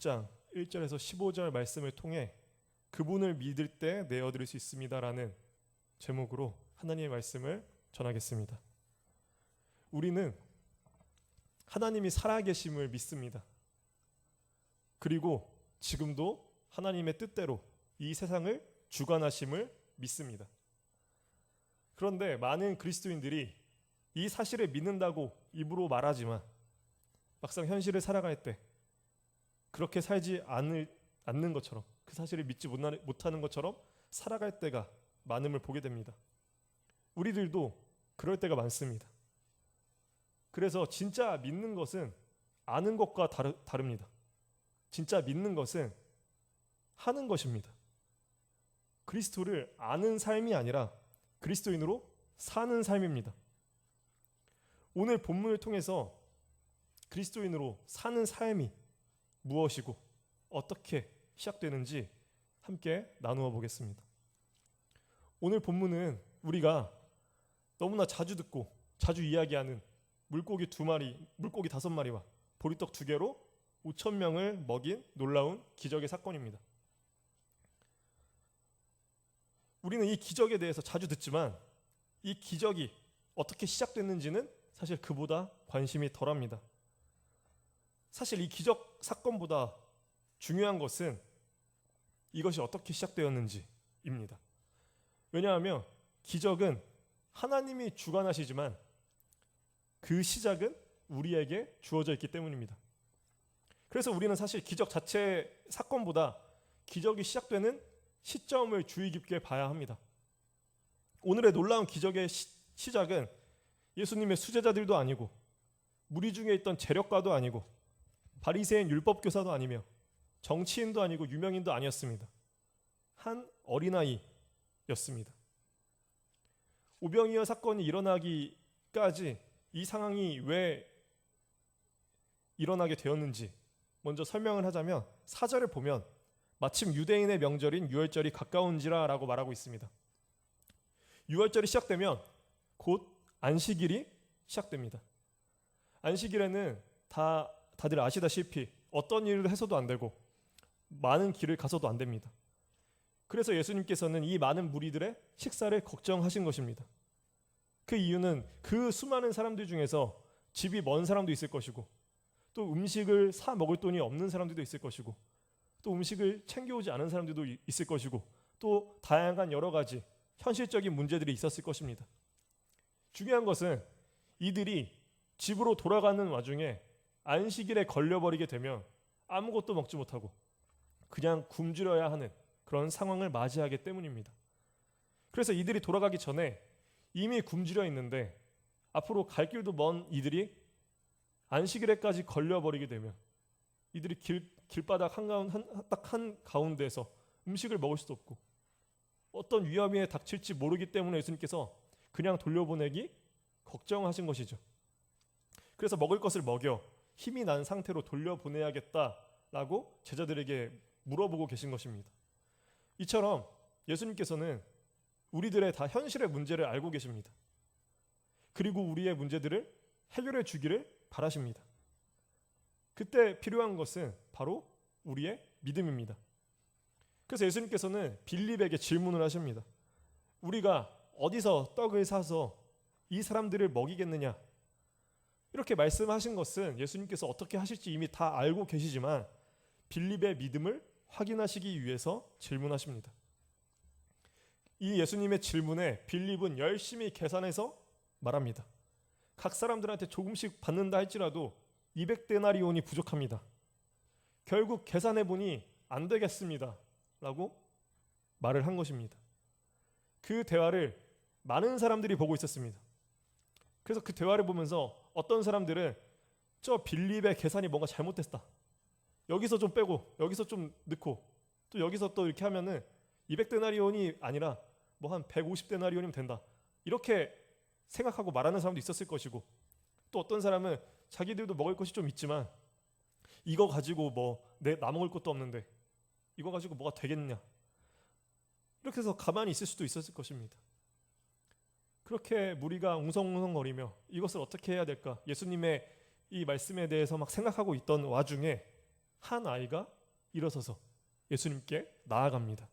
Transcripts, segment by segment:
6장 1절에서 15절 말씀을 통해 그분을 믿을 때 내어드릴 수 있습니다라는 제목으로 하나님의 말씀을 전하겠습니다. 우리는 하나님이 살아계심을 믿습니다. 그리고 지금도 하나님의 뜻대로 이 세상을 주관하심을 믿습니다. 그런데 많은 그리스도인들이 이 사실을 믿는다고 입으로 말하지만 막상 현실을 살아갈 때 그렇게 살지 않는 것처럼, 그 사실을 믿지 못하는 것처럼 살아갈 때가 많음을 보게 됩니다. 우리들도 그럴 때가 많습니다. 그래서 진짜 믿는 것은 아는 것과 다릅니다. 진짜 믿는 것은 하는 것입니다. 그리스도를 아는 삶이 아니라 그리스도인으로 사는 삶입니다. 오늘 본문을 통해서 그리스도인으로 사는 삶이 무엇이고 어떻게 시작되는지 함께 나누어 보겠습니다. 오늘 본문은 우리가 너무나 자주 듣고 자주 이야기하는 물고기 2마리, 물고기 5마리와 보리떡 2개로 5,000명을 먹인 놀라운 기적의 사건입니다. 우리는 이 기적에 대해서 자주 듣지만 이 기적이 어떻게 시작됐는지는 사실 그보다 관심이 덜합니다. 사실 이 기적 사건보다 중요한 것은 이것이 어떻게 시작되었는지입니다. 왜냐하면 기적은 하나님이 주관하시지만 그 시작은 우리에게 주어져 있기 때문입니다. 그래서 우리는 사실 기적 자체 사건보다 기적이 시작되는 시점을 주의 깊게 봐야 합니다. 오늘의 놀라운 기적의 시작은 예수님의 수제자들도 아니고 무리 중에 있던 재력가도 아니고 바리새인 율법교사도 아니며 정치인도 아니고 유명인도 아니었습니다. 한 어린아이였습니다. 오병이어 사건이 일어나기까지 이 상황이 왜 일어나게 되었는지 먼저 설명을 하자면 4절을 보면 마침 유대인의 명절인 유월절이 가까운지라 라고 말하고 있습니다. 유월절이 시작되면 곧 안식일이 시작됩니다. 안식일에는 다들 아시다시피 어떤 일을 해서도 안 되고 많은 길을 가서도 안 됩니다. 그래서 예수님께서는 이 많은 무리들의 식사를 걱정하신 것입니다. 그 이유는 그 수많은 사람들 중에서 집이 먼 사람도 있을 것이고 또 음식을 사 먹을 돈이 없는 사람들도 있을 것이고 또 음식을 챙겨오지 않은 사람들도 있을 것이고 또 다양한 여러 가지 현실적인 문제들이 있었을 것입니다. 중요한 것은 이들이 집으로 돌아가는 와중에 안식일에 걸려버리게 되면 아무것도 먹지 못하고 그냥 굶주려야 하는 그런 상황을 맞이하기 때문입니다. 그래서 이들이 돌아가기 전에 이미 굶주려 있는데 앞으로 갈 길도 먼 이들이 안식일에까지 걸려버리게 되면 이들이 길바닥 한가운데에서 음식을 먹을 수도 없고 어떤 위험이 닥칠지 모르기 때문에 예수님께서 그냥 돌려보내기 걱정하신 것이죠. 그래서 먹을 것을 먹여 힘이 난 상태로 돌려보내야겠다라고 제자들에게 물어보고 계신 것입니다. 이처럼 예수님께서는 우리들의 다 현실의 문제를 알고 계십니다. 그리고 우리의 문제들을 해결해 주기를 바라십니다. 그때 필요한 것은 바로 우리의 믿음입니다. 그래서 예수님께서는 빌립에게 질문을 하십니다. 우리가 어디서 떡을 사서 이 사람들을 먹이겠느냐? 이렇게 말씀하신 것은 예수님께서 어떻게 하실지 이미 다 알고 계시지만 빌립의 믿음을 확인하시기 위해서 질문하십니다. 이 예수님의 질문에 빌립은 열심히 계산해서 말합니다. 각 사람들한테 조금씩 받는다 할지라도 200데나리온이 부족합니다. 결국 계산해보니 안 되겠습니다. 라고 말을 한 것입니다. 그 대화를 많은 사람들이 보고 있었습니다. 그래서 그 대화를 보면서 어떤 사람들은 저 빌립의 계산이 뭔가 잘못됐다. 여기서 좀 빼고 여기서 좀 넣고 또 여기서 또 이렇게 하면은 200데나리온이 아니라 뭐 한 150데나리온이면 된다. 이렇게 생각하고 말하는 사람도 있었을 것이고 또 어떤 사람은 자기들도 먹을 것이 좀 있지만 이거 가지고 나 먹을 것도 없는데 이거 가지고 뭐가 되겠냐. 이렇게 해서 가만히 있을 수도 있었을 것입니다. 그렇게 무리가 웅성웅성거리며 이것을 어떻게 해야 될까? 예수님의 이 말씀에 대해서 막 생각하고 있던 와중에 한 아이가 일어서서 예수님께 나아갑니다.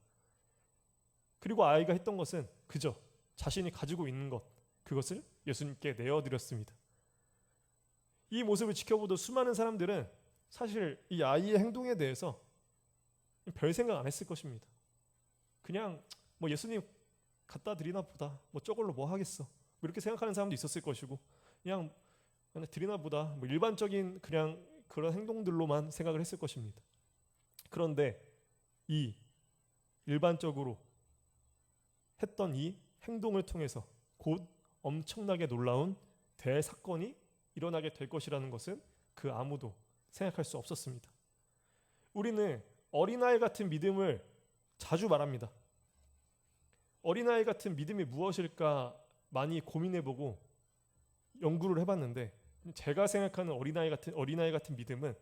그리고 아이가 했던 것은 그저 자신이 가지고 있는 것, 그것을 예수님께 내어드렸습니다. 이 모습을 지켜보던 수많은 사람들은 사실 이 아이의 행동에 대해서 별 생각 안 했을 것입니다. 그냥 뭐 예수님 갖다 드리나 보다, 뭐 저걸로 뭐 하겠어, 뭐 이렇게 생각하는 사람도 있었을 것이고, 그냥 드리나 보다, 뭐 일반적인 그냥 그런 행동들로만 생각을 했을 것입니다. 그런데 이 일반적으로 했던 이 행동을 통해서 곧 엄청나게 놀라운 대사건이 일어나게 될 것이라는 것은 그 아무도 생각할 수 없었습니다. 우리는 어린아이 같은 믿음을 자주 말합니다. 어린아이 같은 믿음이 무엇일까 많이 고민해보고 연구를 해봤는데, 제가 생각하는 어린아이 같은 믿음은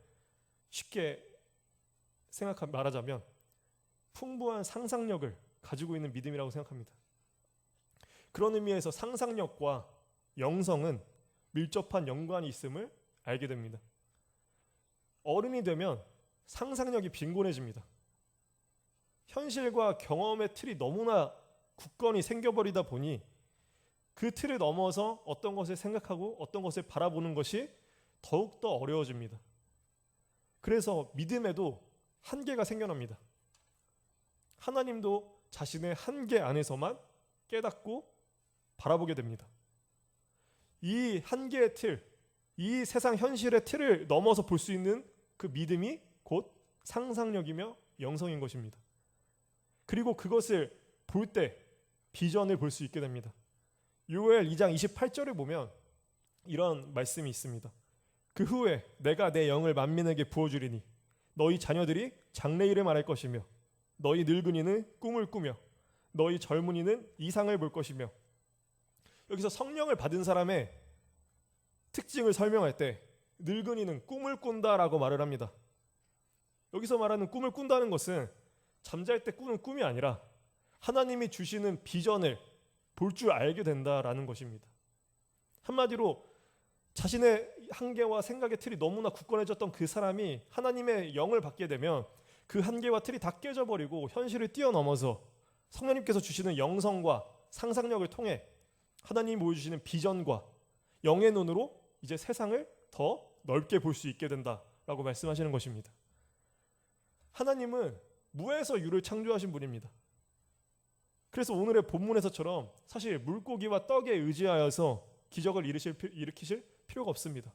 쉽게 말하자면 풍부한 상상력을 가지고 있는 믿음이라고 생각합니다. 그런 의미에서 상상력과 영성은 밀접한 연관이 있음을 알게 됩니다. 어른이 되면 상상력이 빈곤해집니다. 현실과 경험의 틀이 너무나 굳건히 생겨버리다 보니 그 틀을 넘어서 어떤 것을 생각하고 어떤 것을 바라보는 것이 더욱더 어려워집니다. 그래서 믿음에도 한계가 생겨납니다. 하나님도 자신의 한계 안에서만 깨닫고 바라보게 됩니다. 이 한계의 틀, 이 세상 현실의 틀을 넘어서 볼 수 있는 그 믿음이 곧 상상력이며 영성인 것입니다. 그리고 그것을 볼 때 비전을 볼 수 있게 됩니다. 요엘 2장 28절을 보면 이런 말씀이 있습니다. 그 후에 내가 내 영을 만민에게 부어주리니 너희 자녀들이 장래일을 말할 것이며 너희 늙은이는 꿈을 꾸며 너희 젊은이는 이상을 볼 것이며. 여기서 성령을 받은 사람의 특징을 설명할 때 늙은이는 꿈을 꾼다라고 말을 합니다. 여기서 말하는 꿈을 꾼다는 것은 잠잘 때 꾸는 꿈이 아니라 하나님이 주시는 비전을 볼 줄 알게 된다라는 것입니다. 한마디로 자신의 한계와 생각의 틀이 너무나 굳건해졌던 그 사람이 하나님의 영을 받게 되면 그 한계와 틀이 다 깨져버리고 현실을 뛰어넘어서 성령님께서 주시는 영성과 상상력을 통해 하나님이 보여주시는 비전과 영의 눈으로 이제 세상을 더 넓게 볼 수 있게 된다라고 말씀하시는 것입니다. 하나님은 무에서 유를 창조하신 분입니다. 그래서 오늘의 본문에서처럼 사실 물고기와 떡에 의지하여서 기적을 일으키실 필요가 없습니다.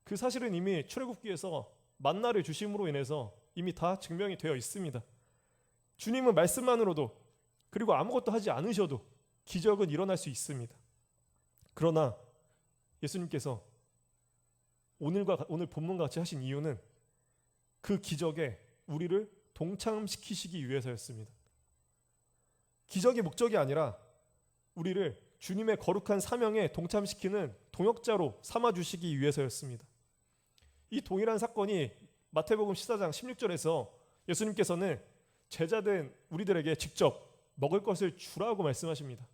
그 사실은 이미 출애굽기에서 만나를 주심으로 인해서 이미 다 증명이 되어 있습니다. 주님은 말씀만으로도, 그리고 아무것도 하지 않으셔도 기적은 일어날 수 있습니다. 그러나 예수님께서 오늘 본문과 같이 하신 이유는 그 기적에 우리를 동참시키시기 위해서였습니다. 기적이 목적이 아니라 우리를 주님의 거룩한 사명에 동참시키는 동역자로 삼아주시기 위해서였습니다. 이 동일한 사건이 마태복음 14장 16절에서 예수님께서는 제자된 우리들에게 직접 먹을 것을 주라고 말씀하십니다.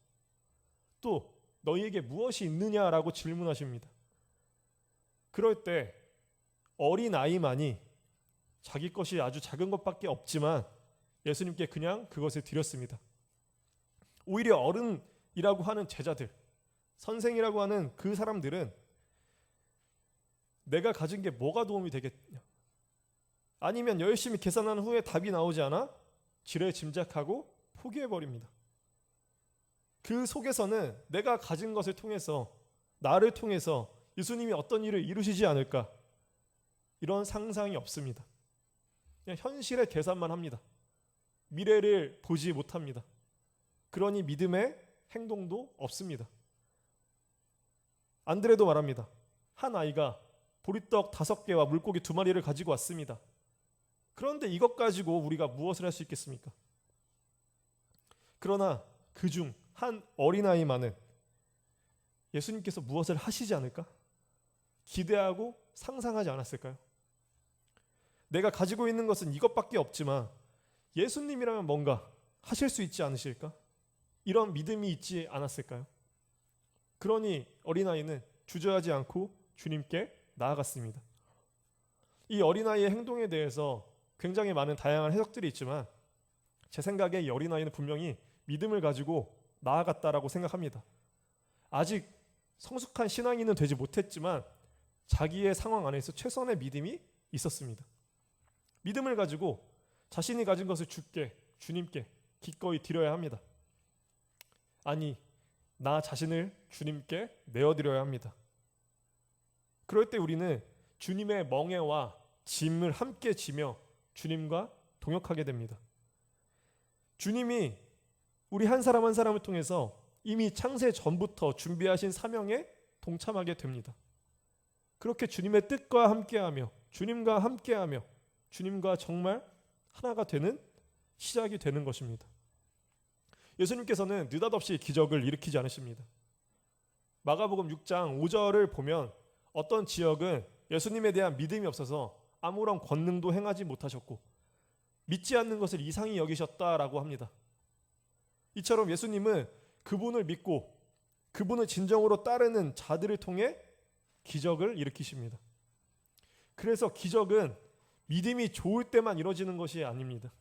또 너희에게 무엇이 있느냐라고 질문하십니다. 그럴 때 어린아이만이 자기 것이 아주 작은 것밖에 없지만 예수님께 그냥 그것을 드렸습니다. 오히려 어른이라고 하는 제자들, 선생이라고 하는 그 사람들은 내가 가진 게 뭐가 도움이 되겠냐, 아니면 열심히 계산한 후에 답이 나오지 않아 지레 짐작하고 포기해버립니다. 그 속에서는 내가 가진 것을 통해서, 나를 통해서 예수님이 어떤 일을 이루시지 않을까, 이런 상상이 없습니다. 그냥 현실의 계산만 합니다. 미래를 보지 못합니다. 그러니 믿음의 행동도 없습니다. 안드레도 말합니다. 한 아이가 보리떡 5개와 물고기 2마리를 가지고 왔습니다. 그런데 이것 가지고 우리가 무엇을 할 수 있겠습니까? 그러나 그중 한 어린아이만은 예수님께서 무엇을 하시지 않을까 기대하고 상상하지 않았을까요? 내가 가지고 있는 것은 이것밖에 없지만 예수님이라면 뭔가 하실 수 있지 않으실까? 이런 믿음이 있지 않았을까요? 그러니 어린아이는 주저하지 않고 주님께 나아갔습니다. 이 어린아이의 행동에 대해서 굉장히 많은 다양한 해석들이 있지만 제 생각에 이 어린아이는 분명히 믿음을 가지고 나아갔다라고 생각합니다. 아직 성숙한 신앙인은 되지 못했지만 자기의 상황 안에서 최선의 믿음이 있었습니다. 믿음을 가지고 자신이 가진 것을 주님께 기꺼이 드려야 합니다. 아니, 나 자신을 주님께 내어드려야 합니다. 그럴 때 우리는 주님의 멍에와 짐을 함께 지며 주님과 동역하게 됩니다. 주님이 우리 한 사람 한 사람을 통해서 이미 창세 전부터 준비하신 사명에 동참하게 됩니다. 그렇게 주님의 뜻과 함께하며 주님과 함께하며 주님과 정말 하나가 되는 시작이 되는 것입니다. 예수님께서는 느닷없이 기적을 일으키지 않으십니다. 마가복음 6장 5절을 보면 어떤 지역은 예수님에 대한 믿음이 없어서 아무런 권능도 행하지 못하셨고 믿지 않는 것을 이상히 여기셨다라고 합니다. 이처럼 예수님은 그분을 믿고 그분을 진정으로 따르는 자들을 통해 기적을 일으키십니다. 그래서 기적은 믿음이 좋을 때만 이루어지는 것이 아닙니다.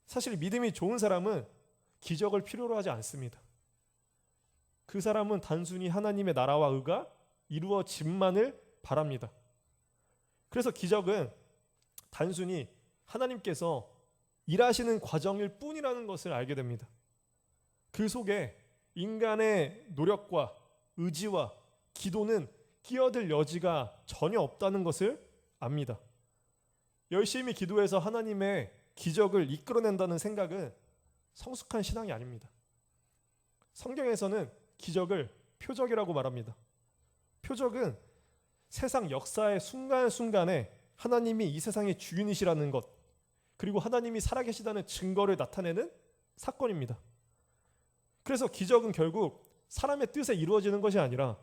사실 믿음이 좋은 사람은 기적을 필요로 하지 않습니다. 그 사람은 단순히 하나님의 나라와 의가 이루어짐만을 바랍니다. 그래서 기적은 단순히 하나님께서 일하시는 과정일 뿐이라는 것을 알게 됩니다. 그 속에 인간의 노력과 의지와 기도는 끼어들 여지가 전혀 없다는 것을 압니다. 열심히 기도해서 하나님의 기적을 이끌어낸다는 생각은 성숙한 신앙이 아닙니다. 성경에서는 기적을 표적이라고 말합니다. 표적은 세상 역사의 순간순간에 하나님이 이 세상의 주인이시라는 것, 그리고 하나님이 살아계시다는 증거를 나타내는 사건입니다. 그래서 기적은 결국 사람의 뜻에 이루어지는 것이 아니라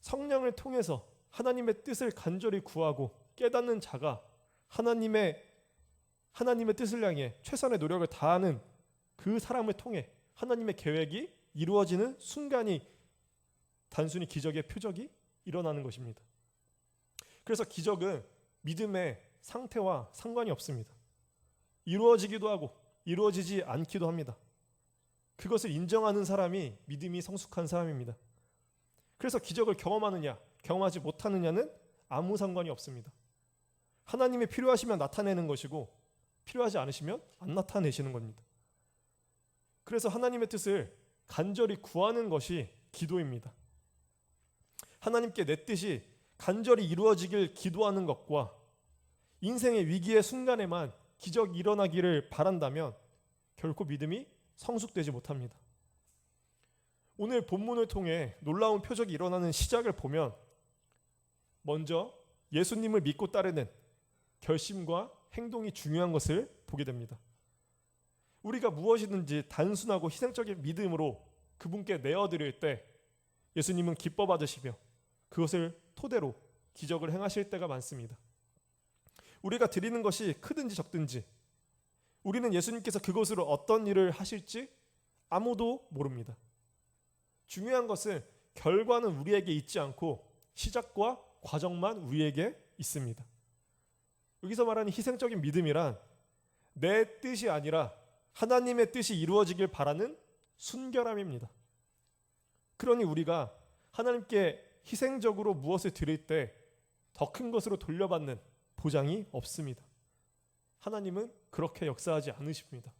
성령을 통해서 하나님의 뜻을 간절히 구하고 깨닫는 자가 하나님의 뜻을 향해 최선의 노력을 다하는 그 사람을 통해 하나님의 계획이 이루어지는 순간이 단순히 기적의 표적이 일어나는 것입니다. 그래서 기적은 믿음의 상태와 상관이 없습니다. 이루어지기도 하고 이루어지지 않기도 합니다. 그것을 인정하는 사람이 믿음이 성숙한 사람입니다. 그래서 기적을 경험하느냐 경험하지 못하느냐는 아무 상관이 없습니다. 하나님이 필요하시면 나타내는 것이고 필요하지 않으시면 안 나타내시는 겁니다. 그래서 하나님의 뜻을 간절히 구하는 것이 기도입니다. 하나님께 내 뜻이 간절히 이루어지길 기도하는 것과 인생의 위기의 순간에만 기적이 일어나기를 바란다면 결코 믿음이 성숙되지 못합니다. 오늘 본문을 통해 놀라운 표적이 일어나는 시작을 보면 먼저 예수님을 믿고 따르는 결심과 행동이 중요한 것을 보게 됩니다. 우리가 무엇이든지 단순하고 희생적인 믿음으로 그분께 내어드릴 때 예수님은 기뻐 받으시며 그것을 토대로 기적을 행하실 때가 많습니다. 우리가 드리는 것이 크든지 적든지 우리는 예수님께서 그것으로 어떤 일을 하실지 아무도 모릅니다. 중요한 것은 결과는 우리에게 있지 않고 시작과 과정만 우리에게 있습니다. 여기서 말하는 희생적인 믿음이란 내 뜻이 아니라 하나님의 뜻이 이루어지길 바라는 순결함입니다. 그러니 우리가 하나님께 희생적으로 무엇을 드릴 때 더 큰 것으로 돌려받는 보장이 없습니다. 하나님은 그렇게 역사하지 않으십니다.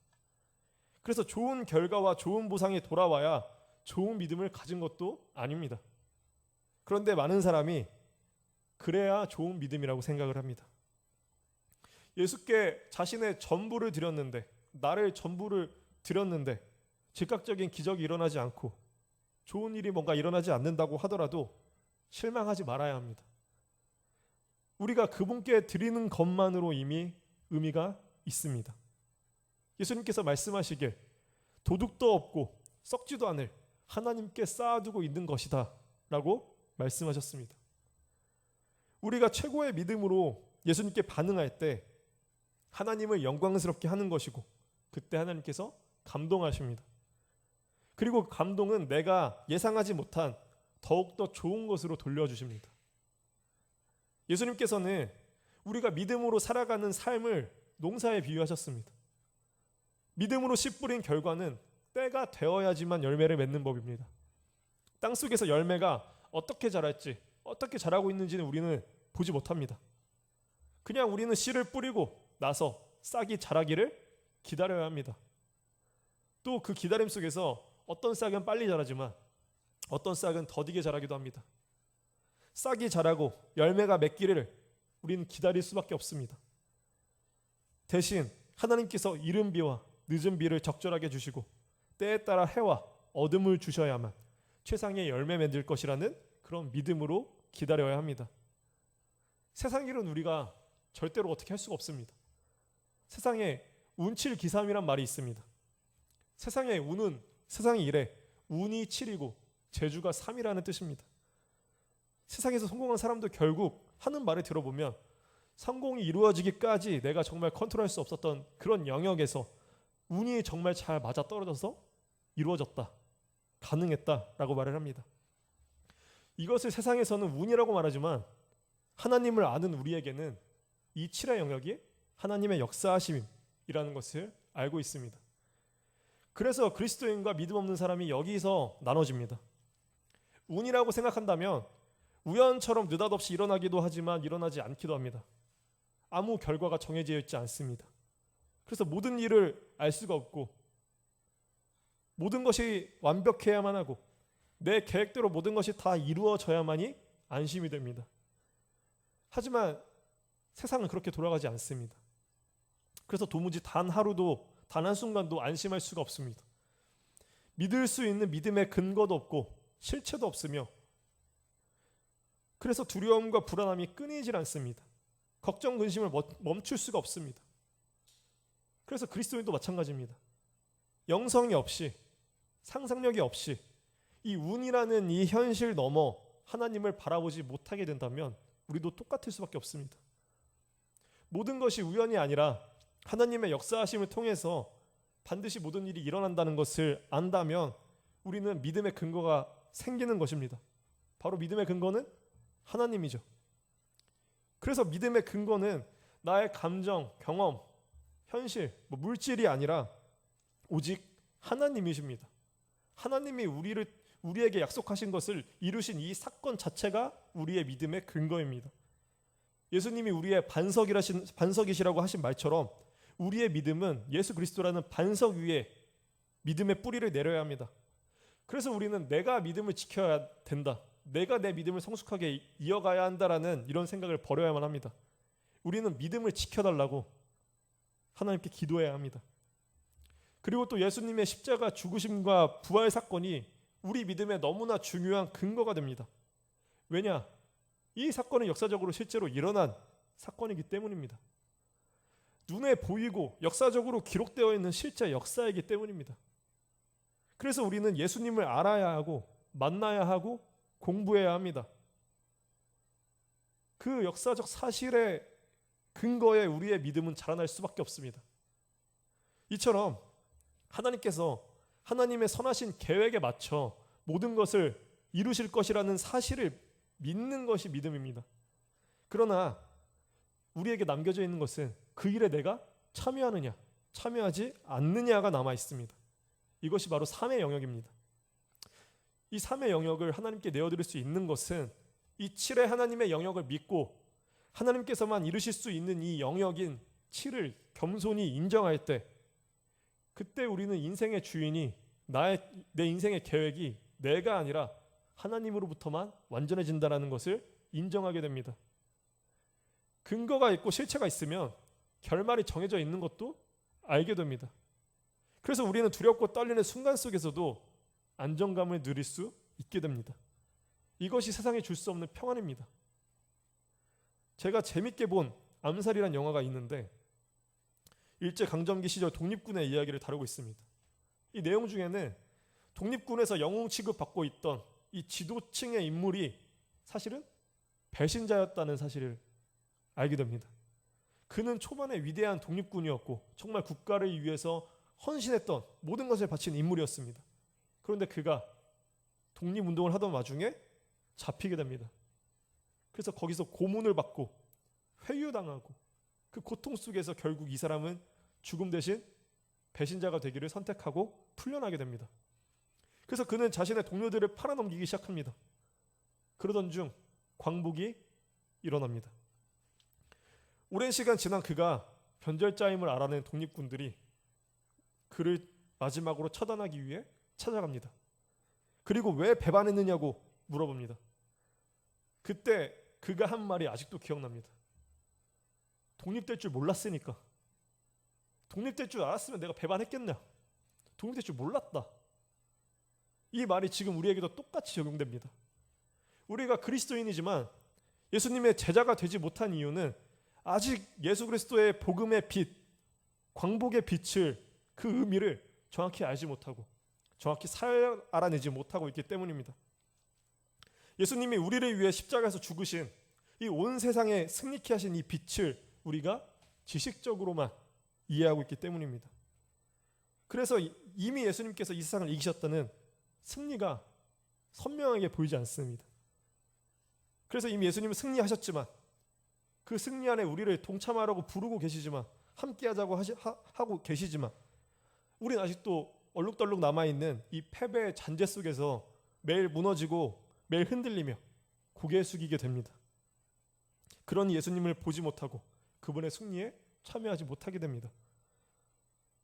그래서 좋은 결과와 좋은 보상이 돌아와야 좋은 믿음을 가진 것도 아닙니다. 그런데 많은 사람이 그래야 좋은 믿음이라고 생각을 합니다. 예수께 자신의 전부를 드렸는데 나를 전부를 드렸는데 즉각적인 기적이 일어나지 않고 좋은 일이 뭔가 일어나지 않는다고 하더라도 실망하지 말아야 합니다. 우리가 그분께 드리는 것만으로 이미 의미가 있습니다. 예수님께서 말씀하시길 도둑도 없고 썩지도 않을 하나님께 쌓아두고 있는 것이다 라고 말씀하셨습니다. 우리가 최고의 믿음으로 예수님께 반응할 때 하나님을 영광스럽게 하는 것이고 그때 하나님께서 감동하십니다. 그리고 감동은 내가 예상하지 못한 더욱더 좋은 것으로 돌려주십니다. 예수님께서는 우리가 믿음으로 살아가는 삶을 농사에 비유하셨습니다. 믿음으로 씨 뿌린 결과는 때가 되어야지만 열매를 맺는 법입니다. 땅속에서 열매가 어떻게 자랄지, 어떻게 자라고 있는지는 우리는 보지 못합니다. 그냥 우리는 씨를 뿌리고 나서 싹이 자라기를 기다려야 합니다. 또 그 기다림 속에서 어떤 싹은 빨리 자라지만 어떤 싹은 더디게 자라기도 합니다. 싹이 자라고 열매가 맺기를 우리는 기다릴 수밖에 없습니다. 대신 하나님께서 이른 비와 늦은 비를 적절하게 주시고 때에 따라 해와 어둠을 주셔야만 최상의 열매 맺을 것이라는 그런 믿음으로 기다려야 합니다. 세상 일은 우리가 절대로 어떻게 할 수가 없습니다. 세상에 운칠기삼이란 말이 있습니다. 세상의 운은 세상의 일에 운이 7이고 재주가 3이라는 뜻입니다. 세상에서 성공한 사람도 결국 하는 말을 들어보면 성공이 이루어지기까지 내가 정말 컨트롤할 수 없었던 그런 영역에서 운이 정말 잘 맞아떨어져서 이루어졌다, 가능했다라고 말을 합니다. 이것을 세상에서는 운이라고 말하지만 하나님을 아는 우리에게는 이 7의 영역이 하나님의 역사하심이라는 것을 알고 있습니다. 그래서 그리스도인과 믿음 없는 사람이 여기서 나눠집니다. 운이라고 생각한다면 우연처럼 느닷없이 일어나기도 하지만 일어나지 않기도 합니다. 아무 결과가 정해져 있지 않습니다. 그래서 모든 일을 알 수가 없고 모든 것이 완벽해야만 하고 내 계획대로 모든 것이 다 이루어져야만이 안심이 됩니다. 하지만 세상은 그렇게 돌아가지 않습니다. 그래서 도무지 단 하루도 단 한순간도 안심할 수가 없습니다. 믿을 수 있는 믿음의 근거도 없고 실체도 없으며 그래서 두려움과 불안함이 끊이질 않습니다. 걱정, 근심을 멈출 수가 없습니다. 그래서 그리스도인도 마찬가지입니다. 영성이 없이 상상력이 없이 이 운이라는 이 현실 넘어 하나님을 바라보지 못하게 된다면 우리도 똑같을 수밖에 없습니다. 모든 것이 우연이 아니라 하나님의 역사하심을 통해서 반드시 모든 일이 일어난다는 것을 안다면 우리는 믿음의 근거가 생기는 것입니다. 바로 믿음의 근거는 하나님이죠. 그래서 믿음의 근거는 나의 감정, 경험, 현실, 물질이 아니라 오직 하나님이십니다. 하나님이 우리에게 약속하신 것을 이루신 이 사건 자체가 우리의 믿음의 근거입니다. 예수님이 우리의 반석이시라고 하신 말처럼 우리의 믿음은 예수 그리스도라는 반석 위에 믿음의 뿌리를 내려야 합니다. 그래서 우리는 내가 믿음을 지켜야 된다, 내가 내 믿음을 성숙하게 이어가야 한다라는 이런 생각을 버려야만 합니다. 우리는 믿음을 지켜달라고 하나님께 기도해야 합니다. 그리고 또 예수님의 십자가 죽으심과 부활 사건이 우리 믿음에 너무나 중요한 근거가 됩니다. 왜냐? 이 사건은 역사적으로 실제로 일어난 사건이기 때문입니다. 눈에 보이고 역사적으로 기록되어 있는 실제 역사이기 때문입니다. 그래서 우리는 예수님을 알아야 하고 만나야 하고 공부해야 합니다. 그 역사적 사실의 근거에 우리의 믿음은 자라날 수밖에 없습니다. 이처럼 하나님께서 하나님의 선하신 계획에 맞춰 모든 것을 이루실 것이라는 사실을 믿는 것이 믿음입니다. 그러나 우리에게 남겨져 있는 것은 그 일에 내가 참여하느냐, 참여하지 않느냐가 남아 있습니다. 이것이 바로 삶의 영역입니다. 이 삶의 영역을 하나님께 내어드릴 수 있는 것은 이 7의 하나님의 영역을 믿고 하나님께서만 이루실 수 있는 이 영역인 7을 겸손히 인정할 때, 그때 우리는 인생의 주인이 내 인생의 계획이 내가 아니라 하나님으로부터만 완전해진다는 것을 인정하게 됩니다. 근거가 있고 실체가 있으면 결말이 정해져 있는 것도 알게 됩니다. 그래서 우리는 두렵고 떨리는 순간 속에서도 안정감을 누릴 수 있게 됩니다. 이것이 세상에 줄 수 없는 평안입니다. 제가 재밌게 본 암살이라는 영화가 있는데 일제강점기 시절 독립군의 이야기를 다루고 있습니다. 이 내용 중에는 독립군에서 영웅 취급받고 있던 이 지도층의 인물이 사실은 배신자였다는 사실을 알게 됩니다. 그는 초반에 위대한 독립군이었고 정말 국가를 위해서 헌신했던 모든 것을 바친 인물이었습니다. 그런데 그가 독립운동을 하던 와중에 잡히게 됩니다. 그래서 거기서 고문을 받고 회유당하고 그 고통 속에서 결국 이 사람은 죽음 대신 배신자가 되기를 선택하고 풀려나게 됩니다. 그래서 그는 자신의 동료들을 팔아넘기기 시작합니다. 그러던 중 광복이 일어납니다. 오랜 시간 지난 그가 변절자임을 알아낸 독립군들이 그를 마지막으로 처단하기 위해 찾아갑니다. 그리고 왜 배반했느냐고 물어봅니다. 그때 그가 한 말이 아직도 기억납니다. 독립될 줄 몰랐으니까. 독립될 줄 알았으면 내가 배반했겠냐. 독립될 줄 몰랐다. 이 말이 지금 우리에게도 똑같이 적용됩니다. 우리가 그리스도인이지만 예수님의 제자가 되지 못한 이유는 아직 예수 그리스도의 복음의 빛, 광복의 빛을, 그 의미를 정확히 알지 못하고 정확히 알아내지 못하고 있기 때문입니다. 예수님이 우리를 위해 십자가에서 죽으신 이 온 세상에 승리케 하신 이 빛을 우리가 지식적으로만 이해하고 있기 때문입니다. 그래서 이미 예수님께서 이 세상을 이기셨다는 승리가 선명하게 보이지 않습니다. 그래서 이미 예수님은 승리하셨지만 그 승리 안에 우리를 동참하라고 부르고 계시지만 함께하자고 하고 계시지만 우리는 아직도 얼룩덜룩 남아있는 이 패배의 잔재 속에서 매일 무너지고 매일 흔들리며 고개 숙이게 됩니다. 그런 예수님을 보지 못하고 그분의 승리에 참여하지 못하게 됩니다.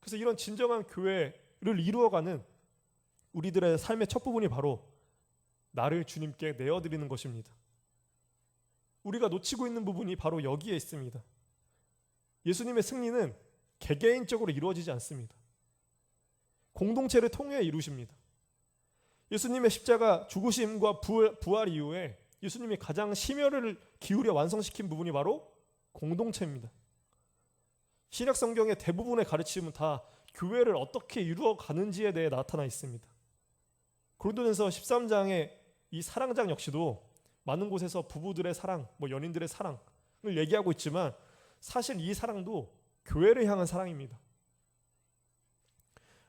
그래서 이런 진정한 교회를 이루어가는 우리들의 삶의 첫 부분이 바로 나를 주님께 내어드리는 것입니다. 우리가 놓치고 있는 부분이 바로 여기에 있습니다. 예수님의 승리는 개개인적으로 이루어지지 않습니다. 공동체를 통해 이루십니다. 예수님의 십자가 죽으심과 부활 이후에 예수님이 가장 심혈을 기울여 완성시킨 부분이 바로 공동체입니다. 신약 성경의 대부분의 가르침은 다 교회를 어떻게 이루어가는지에 대해 나타나 있습니다. 고린도전서 13장의 이 사랑장 역시도 많은 곳에서 부부들의 사랑, 연인들의 사랑을 얘기하고 있지만 사실 이 사랑도 교회를 향한 사랑입니다.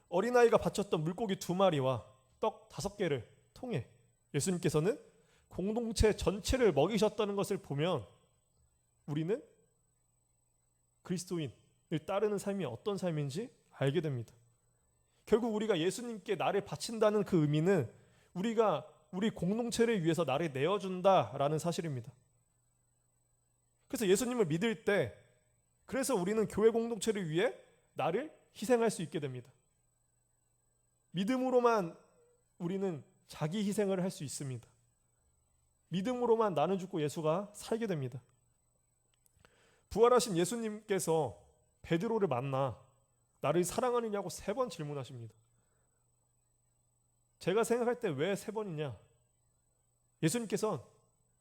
어린아이가 바쳤던 물고기 2마리와 떡 5개를 통해 예수님께서는 공동체 전체를 먹이셨다는 것을 보면 우리는 그리스도인을 따르는 삶이 어떤 삶인지 알게 됩니다. 결국 우리가 예수님께 나를 바친다는 그 의미는 우리가 우리 공동체를 위해서 나를 내어준다라는 사실입니다. 그래서 예수님을 믿을 때 그래서 우리는 교회 공동체를 위해 나를 희생할 수 있게 됩니다. 믿음으로만 우리는 자기 희생을 할 수 있습니다. 믿음으로만 나는 죽고 예수가 살게 됩니다. 부활하신 예수님께서 베드로를 만나 나를 사랑하느냐고 3번 질문하십니다. 제가 생각할 때 왜 3번이냐? 예수님께서는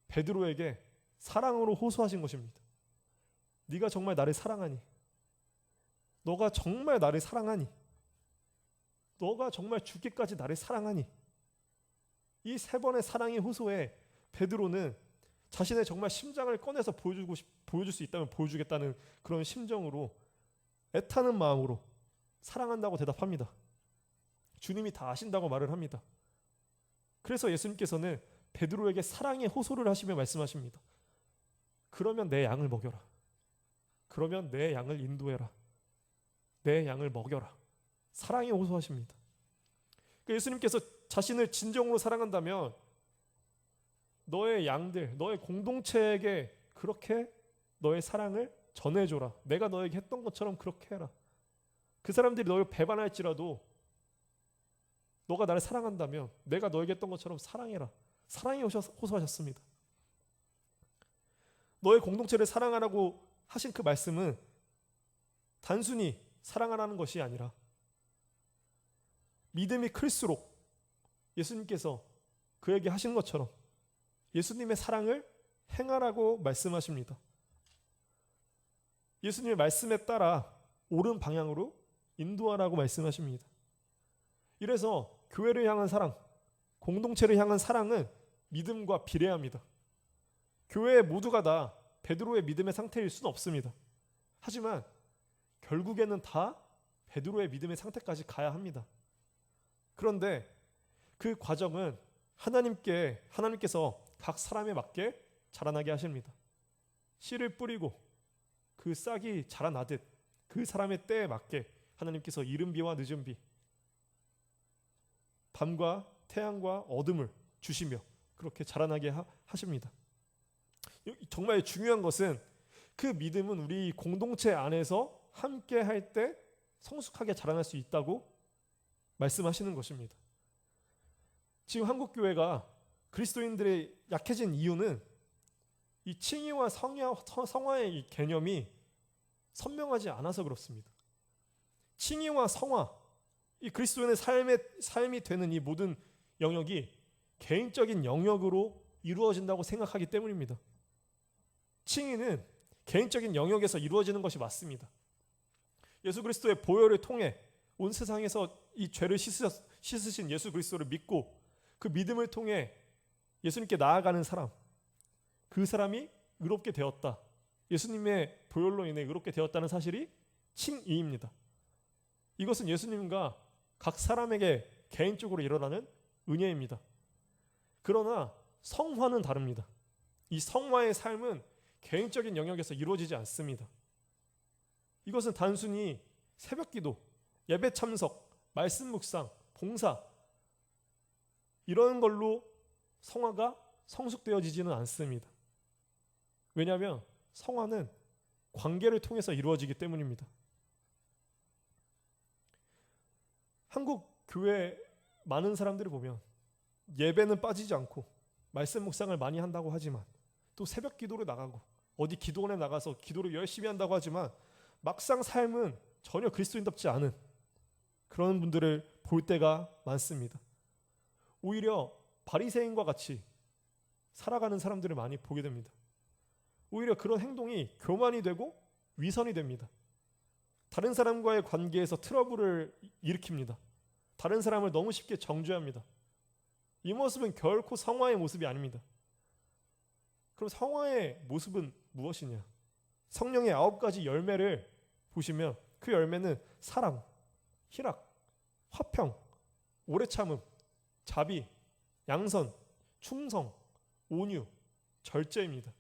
베드로에게 사랑으로 호소하신 것입니다. 네가 정말 나를 사랑하니? 너가 정말 나를 사랑하니? 너가 정말 죽기까지 나를 사랑하니? 이 3번의 사랑의 호소에 베드로는 자신의 정말 심장을 꺼내서 보여줄 수 있다면 보여주겠다는 그런 심정으로 애타는 마음으로 사랑한다고 대답합니다. 주님이 다 아신다고 말을 합니다. 그래서 예수님께서는 베드로에게 사랑의 호소를 하시며 말씀하십니다. 그러면 내 양을 먹여라. 그러면 내 양을 인도해라. 내 양을 먹여라. 사랑의 호소하십니다. 예수님께서 자신을 진정으로 사랑한다면 너의 양들, 너의 공동체에게 그렇게 너의 사랑을 전해줘라. 내가 너에게 했던 것처럼 그렇게 해라. 그 사람들이 너를 배반할지라도 너가 나를 사랑한다면 내가 너에게 했던 것처럼 사랑해라. 사랑에 호소하셨습니다. 너의 공동체를 사랑하라고 하신 그 말씀은 단순히 사랑하라는 것이 아니라 믿음이 클수록 예수님께서 그에게 하신 것처럼 예수님의 사랑을 행하라고 말씀하십니다. 예수님의 말씀에 따라 옳은 방향으로 인도하라고 말씀하십니다. 이래서 교회를 향한 사랑, 공동체를 향한 사랑은 믿음과 비례합니다. 교회 모두가 다 베드로의 믿음의 상태일 수는 없습니다. 하지만 결국에는 다 베드로의 믿음의 상태까지 가야 합니다. 그런데 그 과정은 하나님께서 각 사람에 맞게 자라나게 하십니다. 씨를 뿌리고 그 싹이 자라나듯 그 사람의 때에 맞게 하나님께서 이른 비와 늦은 비, 밤과 태양과 어둠을 주시며 그렇게 자라나게 하십니다. 정말 중요한 것은 그 믿음은 우리 공동체 안에서 함께 할 때 성숙하게 자라날 수 있다고 말씀하시는 것입니다. 지금 한국 교회가 그리스도인들의 약해진 이유는 이 칭의와 성화의 이 개념이 선명하지 않아서 그렇습니다. 칭의와 성화, 이 그리스도인의 삶이 되는 이 모든 영역이 개인적인 영역으로 이루어진다고 생각하기 때문입니다. 칭의는 개인적인 영역에서 이루어지는 것이 맞습니다. 예수 그리스도의 보혈을 통해 온 세상에서 이 죄를 씻으신 예수 그리스도를 믿고 그 믿음을 통해 예수님께 나아가는 사람, 그 사람이 의롭게 되었다. 예수님의 보혈로 인해 의롭게 되었다는 사실이 칭의입니다. 이것은 예수님과 각 사람에게 개인적으로 일어나는 은혜입니다. 그러나 성화는 다릅니다. 이 성화의 삶은 개인적인 영역에서 이루어지지 않습니다. 이것은 단순히 새벽기도, 예배 참석, 말씀 묵상, 봉사 이런 걸로 성화가 성숙되어지지는 않습니다. 왜냐하면 성화는 관계를 통해서 이루어지기 때문입니다. 한국 교회 많은 사람들을 보면 예배는 빠지지 않고 말씀 묵상을 많이 한다고 하지만 또 새벽 기도를 나가고 어디 기도원에 나가서 기도를 열심히 한다고 하지만 막상 삶은 전혀 그리스도인답지 않은 그런 분들을 볼 때가 많습니다. 오히려 바리새인과 같이 살아가는 사람들을 많이 보게 됩니다. 오히려 그런 행동이 교만이 되고 위선이 됩니다. 다른 사람과의 관계에서 트러블을 일으킵니다. 다른 사람을 너무 쉽게 정죄합니다. 이 모습은 결코 성화의 모습이 아닙니다. 그럼 성화의 모습은 무엇이냐? 성령의 9가지 열매를 보시면 그 열매는 사랑, 희락, 화평, 오래 참음, 자비, 양선, 충성, 온유, 절제입니다.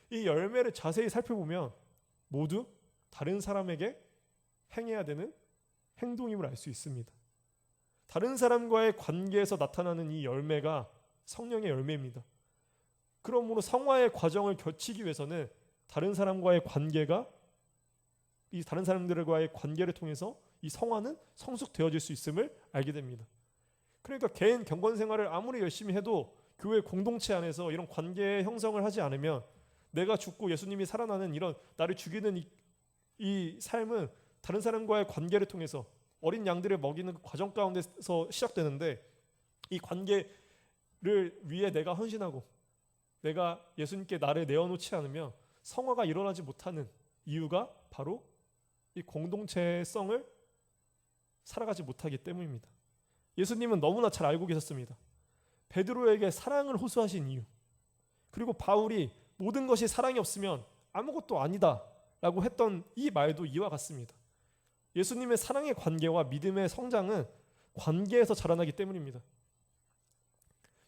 이 열매를 자세히 살펴보면 모두 다른 사람에게 행해야 되는 행동임을 알 수 있습니다. 다른 사람과의 관계에서 나타나는 이 열매가 성령의 열매입니다. 그러므로 성화의 과정을 거치기 위해서는 다른 사람과의 관계가 이 다른 사람들과의 관계를 통해서 이 성화는 성숙되어질 수 있음을 알게 됩니다. 그러니까 개인 경건 생활을 아무리 열심히 해도 교회 공동체 안에서 이런 관계 형성을 하지 않으면 내가 죽고 예수님이 살아나는 이런 나를 죽이는 이 삶은 다른 사람과의 관계를 통해서 어린 양들을 먹이는 그 과정 가운데서 시작되는데 이 관계를 위해 내가 헌신하고 내가 예수님께 나를 내어놓지 않으면 성화가 일어나지 못하는 이유가 바로 이 공동체성을 살아가지 못하기 때문입니다. 예수님은 너무나 잘 알고 계셨습니다. 베드로에게 사랑을 호소하신 이유, 그리고 바울이 모든 것이 사랑이 없으면 아무것도 아니다 라고 했던 이 말도 이와 같습니다. 예수님의 사랑의 관계와 믿음의 성장은 관계에서 자라나기 때문입니다.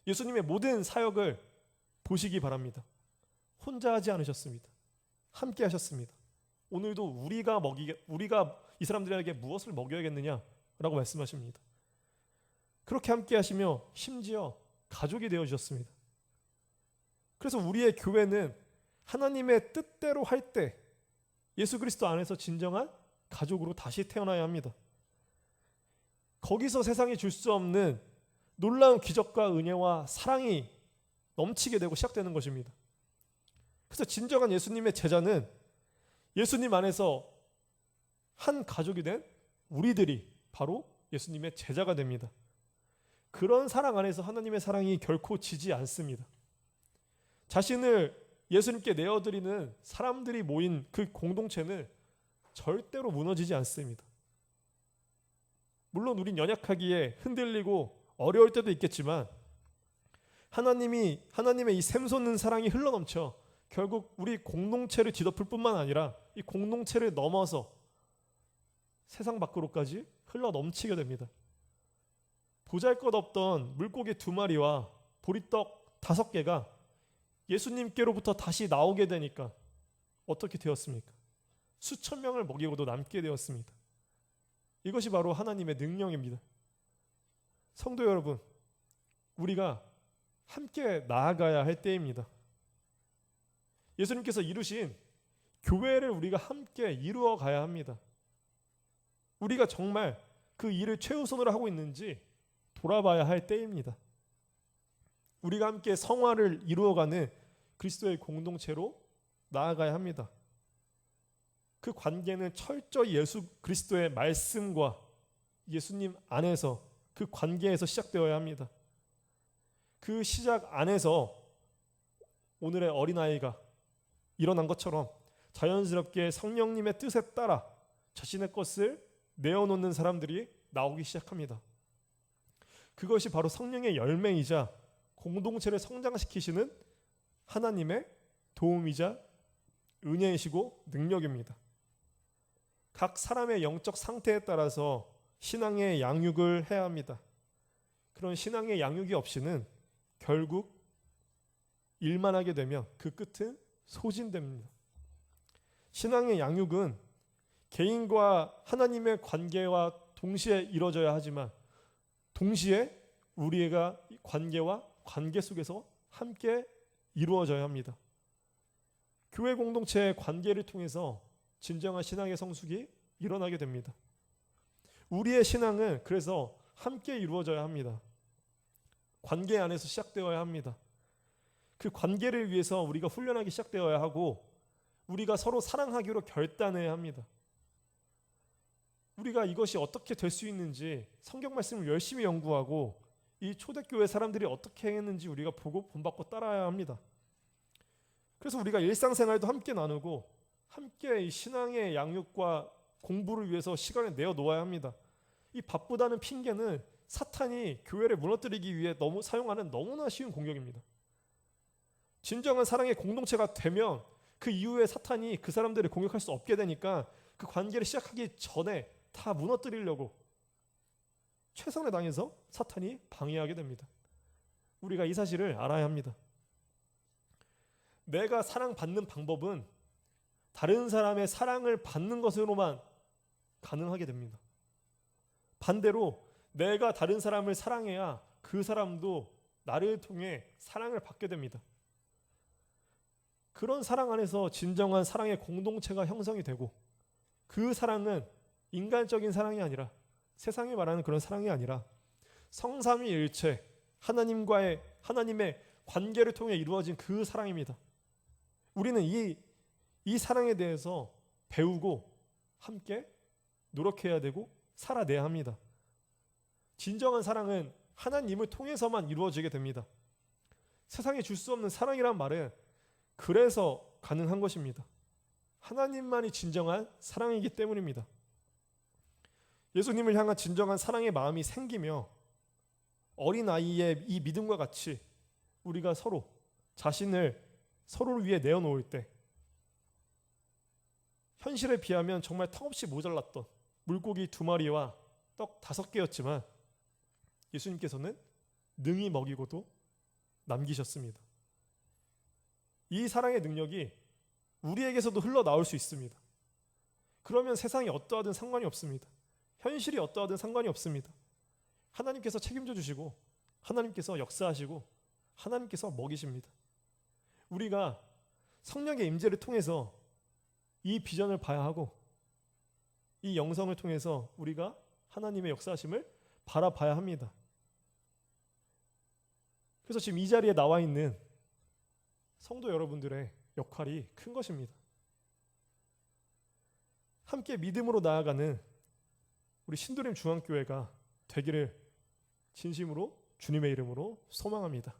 예수님의 모든 사역을 보시기 바랍니다. 혼자 하지 않으셨습니다. 함께 하셨습니다. 오늘도 우리가 이 사람들에게 무엇을 먹여야겠느냐라고 말씀하십니다. 그렇게 함께 하시며 심지어 가족이 되어주셨습니다. 그래서 우리의 교회는 하나님의 뜻대로 할 때 예수 그리스도 안에서 진정한 가족으로 다시 태어나야 합니다. 거기서 세상이 줄 수 없는 놀라운 기적과 은혜와 사랑이 넘치게 되고 시작되는 것입니다. 그래서 진정한 예수님의 제자는 예수님 안에서 한 가족이 된 우리들이 바로 예수님의 제자가 됩니다. 그런 사랑 안에서 하나님의 사랑이 결코 지지 않습니다. 자신을 예수님께 내어드리는 사람들이 모인 그 공동체는 절대로 무너지지 않습니다. 물론 우린 연약하기에 흔들리고 어려울 때도 있겠지만 하나님의 이 샘솟는 사랑이 흘러넘쳐 결국 우리 공동체를 뒤덮을 뿐만 아니라 이 공동체를 넘어서 세상 밖으로까지 흘러넘치게 됩니다. 보잘것없던 물고기 2마리와 보리떡 5개가 예수님께로부터 다시 나오게 되니까 어떻게 되었습니까? 수천 명을 먹이고도 남게 되었습니다. 이것이 바로 하나님의 능력입니다. 성도 여러분, 우리가 함께 나아가야 할 때입니다. 예수님께서 이루신 교회를 우리가 함께 이루어 가야 합니다. 우리가 정말 그 일을 최우선으로 하고 있는지 돌아봐야 할 때입니다. 우리가 함께 성화를 이루어가는 그리스도의 공동체로 나아가야 합니다. 그 관계는 철저히 예수 그리스도의 말씀과 예수님 안에서 그 관계에서 시작되어야 합니다. 그 시작 안에서 오늘의 어린아이가 일어난 것처럼 자연스럽게 성령님의 뜻에 따라 자신의 것을 내어놓는 사람들이 나오기 시작합니다. 그것이 바로 성령의 열매이자 공동체를 성장시키시는 하나님의 도움이자 은혜이시고 능력입니다. 각 사람의 영적 상태에 따라서 신앙의 양육을 해야 합니다. 그런 신앙의 양육이 없이는 결국 일만 하게 되면 그 끝은 소진됩니다. 신앙의 양육은 개인과 하나님의 관계와 동시에 이루어져야 하지만 동시에 우리가 관계와 관계 속에서 함께 이루어져야 합니다. 교회 공동체의 관계를 통해서 진정한 신앙의 성숙이 일어나게 됩니다. 우리의 신앙은 그래서 함께 이루어져야 합니다. 관계 안에서 시작되어야 합니다. 그 관계를 위해서 우리가 훈련하기 시작되어야 하고 우리가 서로 사랑하기로 결단해야 합니다. 우리가 이것이 어떻게 될 수 있는지 성경 말씀을 열심히 연구하고 이 초대교회 사람들이 어떻게 했는지 우리가 보고 본받고 따라야 합니다. 그래서 우리가 일상생활도 함께 나누고 함께 이 신앙의 양육과 공부를 위해서 시간을 내어 놓아야 합니다. 이 바쁘다는 핑계는 사탄이 교회를 무너뜨리기 위해 사용하는 너무나 쉬운 공격입니다. 진정한 사랑의 공동체가 되면 그 이후에 사탄이 그 사람들을 공격할 수 없게 되니까 그 관계를 시작하기 전에 다 무너뜨리려고 최선을 당해서 사탄이 방해하게 됩니다. 우리가 이 사실을 알아야 합니다. 내가 사랑받는 방법은 다른 사람의 사랑을 받는 것으로만 가능하게 됩니다. 반대로 내가 다른 사람을 사랑해야 그 사람도 나를 통해 사랑을 받게 됩니다. 그런 사랑 안에서 진정한 사랑의 공동체가 형성이 되고 그 사랑은 인간적인 사랑이 아니라 세상이 말하는 그런 사랑이 아니라 성삼위일체 하나님의 관계를 통해 이루어진 그 사랑입니다. 우리는 이 사랑에 대해서 배우고 함께 노력해야 되고 살아내야 합니다. 진정한 사랑은 하나님을 통해서만 이루어지게 됩니다. 세상에 줄 수 없는 사랑이란 말은 그래서 가능한 것입니다. 하나님만이 진정한 사랑이기 때문입니다. 예수님을 향한 진정한 사랑의 마음이 생기며 어린아이의 이 믿음과 같이 우리가 자신을 서로를 위해 내어놓을 때 현실에 비하면 정말 턱없이 모자랐던 물고기 2마리와 떡 5개였지만 예수님께서는 능히 먹이고도 남기셨습니다. 이 사랑의 능력이 우리에게서도 흘러나올 수 있습니다. 그러면 세상이 어떠하든 상관이 없습니다. 현실이 어떠하든 상관이 없습니다. 하나님께서 책임져 주시고 하나님께서 역사하시고 하나님께서 먹이십니다. 우리가 성령의 임재를 통해서 이 비전을 봐야 하고 이 영성을 통해서 우리가 하나님의 역사하심을 바라봐야 합니다. 그래서 지금 이 자리에 나와 있는 성도 여러분들의 역할이 큰 것입니다. 함께 믿음으로 나아가는 우리 신도림 중앙교회가 되기를 진심으로 주님의 이름으로 소망합니다.